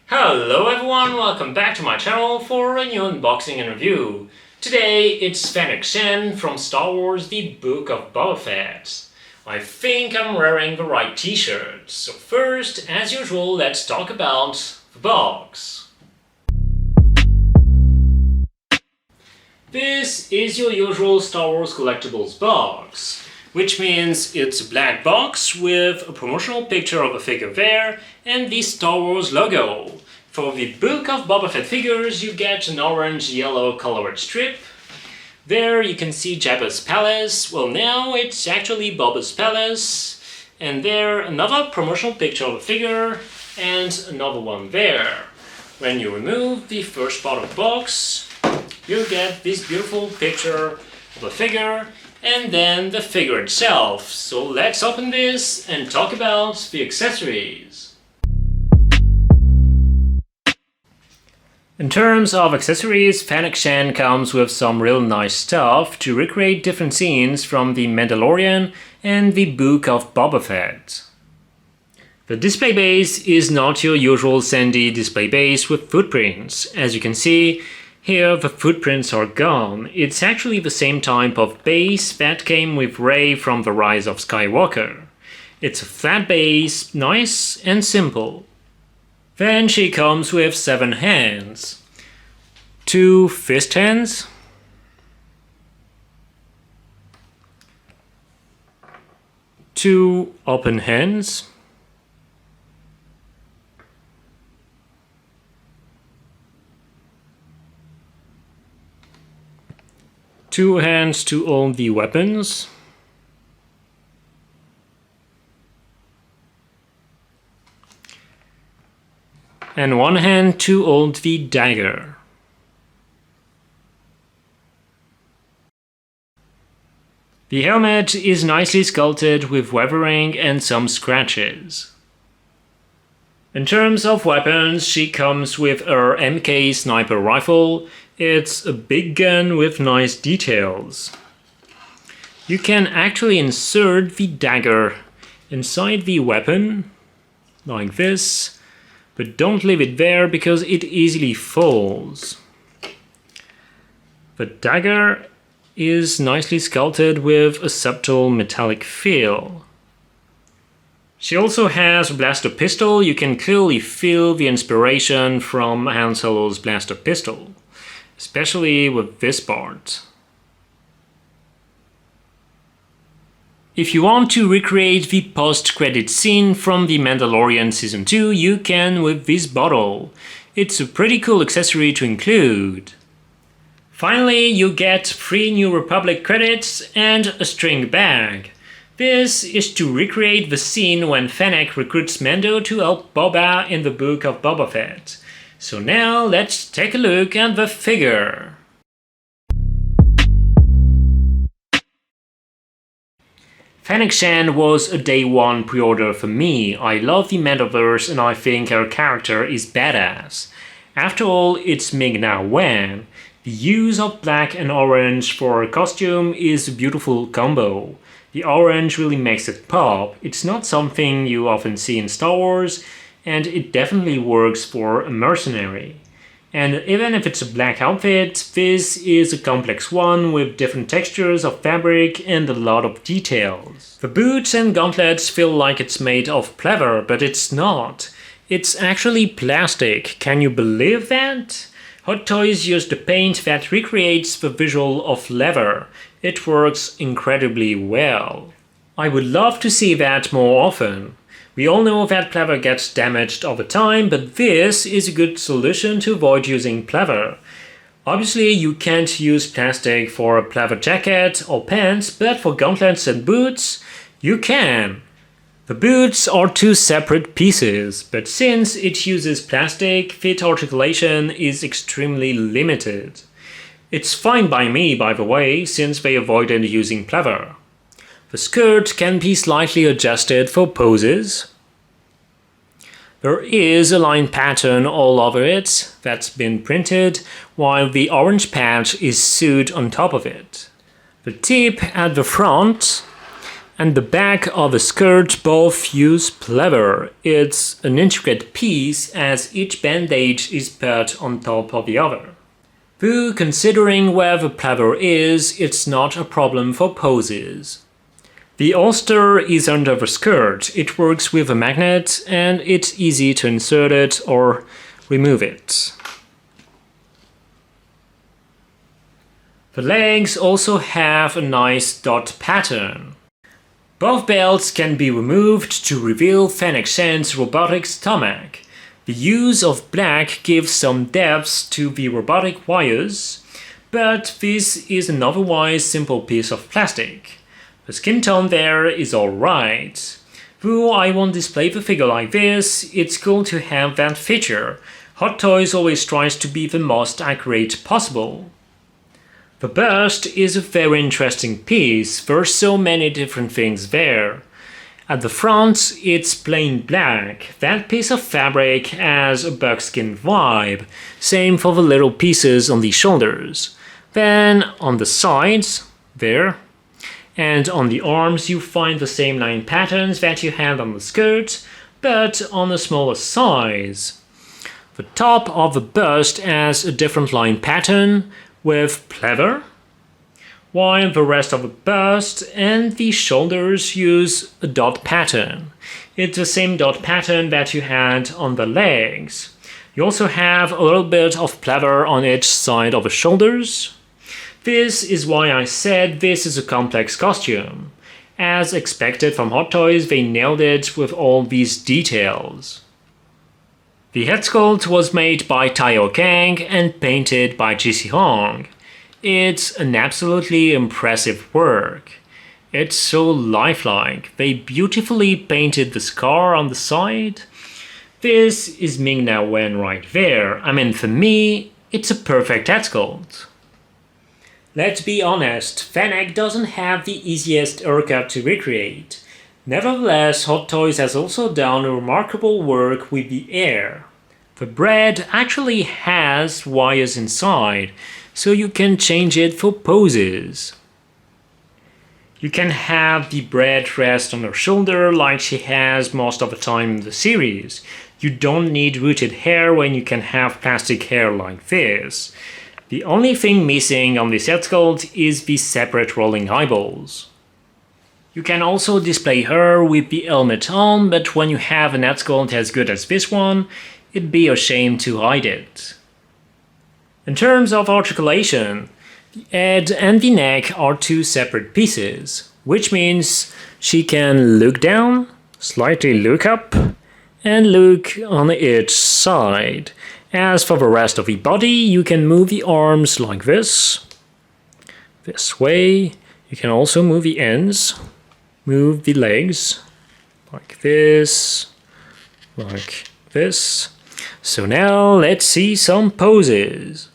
Hello everyone, welcome back to my channel for a new unboxing and review. Today it's Fennec from Star Wars The Book of Boba Fett. I think I'm wearing the right t-shirt, so first, as usual, let's talk about the box. This is your usual Star Wars collectibles box, which means it's a black box with a promotional picture of a figure there and the Star Wars logo. For the Book of Boba Fett figures, you get an orange-yellow colored strip. There you can see Jabba's palace. Well, now it's actually Boba's palace. And there, another promotional picture of a figure, and another one there. When you remove the first part of the box, you get this beautiful picture of a figure, and then the figure itself. So let's open this and talk about the accessories. In terms of accessories, Fennec comes with some real nice stuff to recreate different scenes from The Mandalorian and the Book of Boba Fett. The display base is not your usual sandy display base with footprints. As you can see, here the footprints are gone. It's actually the same type of base that came with Rey from The Rise of Skywalker. It's a flat base, nice and simple. Then she comes with 7 hands. 2 fist hands. 2 open hands. 2 hands to hold the weapons. And 1 hand to hold the dagger. The helmet is nicely sculpted with weathering and some scratches. In terms of weapons, she comes with her MK sniper rifle. It's a big gun with nice details. You can actually insert the dagger inside the weapon, like this. But don't leave it there because it easily falls. The dagger is nicely sculpted with a subtle metallic feel. She also has a blaster pistol. You can clearly feel the inspiration from Han Solo's blaster pistol, especially with this part. If you want to recreate the post-credit scene from The Mandalorian Season 2, you can with this bottle. It's a pretty cool accessory to include. Finally, you get 3 New Republic credits and a string bag. This is to recreate the scene when Fennec recruits Mando to help Boba in the Book of Boba Fett. So now let's take a look at the figure. Fennec was a day 1 pre-order for me. I love the Mandoverse and I think her character is badass. After all, it's Ming-Na Wen. The use of black and orange for her costume is a beautiful combo. The orange really makes it pop. It's not something you often see in Star Wars, and it definitely works for a mercenary. And even if it's a black outfit, this is a complex one with different textures of fabric and a lot of details. The boots and gauntlets feel like it's made of pleather, but it's not. It's actually plastic. Can you believe that? Hot Toys used the paint that recreates the visual of leather. It works incredibly well. I would love to see that more often. We all know that pleather gets damaged over time, but this is a good solution to avoid using pleather. Obviously, you can't use plastic for a pleather jacket or pants, but for gauntlets and boots, you can. The boots are 2 separate pieces, but since it uses plastic, fit articulation is extremely limited. It's fine by me, by the way, since they avoided using pleather. The skirt can be slightly adjusted for poses. There is a line pattern all over it that's been printed, while the orange patch is sewed on top of it. The tip at the front and the back of the skirt both use pleather. It's an intricate piece as each bandage is put on top of the other. Though considering where the pleather is, it's not a problem for poses. The holster is under the skirt. It works with a magnet and it's easy to insert it or remove it. The legs also have a nice dot pattern. Both belts can be removed to reveal Fennec Shan's robotic stomach. The use of black gives some depth to the robotic wires, but this is an otherwise simple piece of plastic. The skin tone there is alright. Though I won't display the figure like this, it's cool to have that feature. Hot Toys always tries to be the most accurate possible. The bust is a very interesting piece. There's so many different things there. At the front, it's plain black. That piece of fabric has a buckskin vibe. Same for the little pieces on the shoulders. Then on the sides, there, and on the arms you find the same line patterns that you had on the skirt, but on a smaller size. The top of the bust has a different line pattern with pleather, while the rest of the bust and the shoulders use a dot pattern. It's the same dot pattern that you had on the legs. You also have a little bit of pleather on each side of the shoulders. This is why I said this is a complex costume. As expected from Hot Toys, they nailed it with all these details. The headsculpt was made by Taiyo Kang and painted by GC Hong. It's an absolutely impressive work. It's so lifelike. They beautifully painted the scar on the side. This is Ming-Na Wen right there. I mean, for me, it's a perfect headsculpt. Let's be honest, Fennec doesn't have the easiest haircut to recreate. Nevertheless, Hot Toys has also done remarkable work with the hair. The braid actually has wires inside, so you can change it for poses. You can have the braid rest on her shoulder like she has most of the time in the series. You don't need rooted hair when you can have plastic hair like this. The only thing missing on this headsculpt is the separate rolling eyeballs. You can also display her with the helmet on, but when you have an headsculpt as good as this one, it'd be a shame to hide it. In terms of articulation, the head and the neck are two separate pieces, which means she can look down, slightly look up, and look on each side. As for the rest of the body, you can move the arms like this way. You can also move the ends, move the legs like this. So now let's see some poses.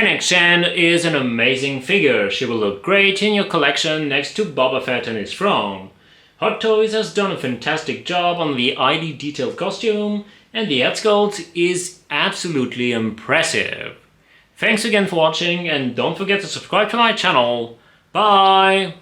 Fennec Shan is an amazing figure. She will look great in your collection next to Boba Fett and his throne. Hot Toys has done a fantastic job on the highly detailed costume, and the Headsculpt is absolutely impressive. Thanks again for watching, and don't forget to subscribe to my channel. Bye!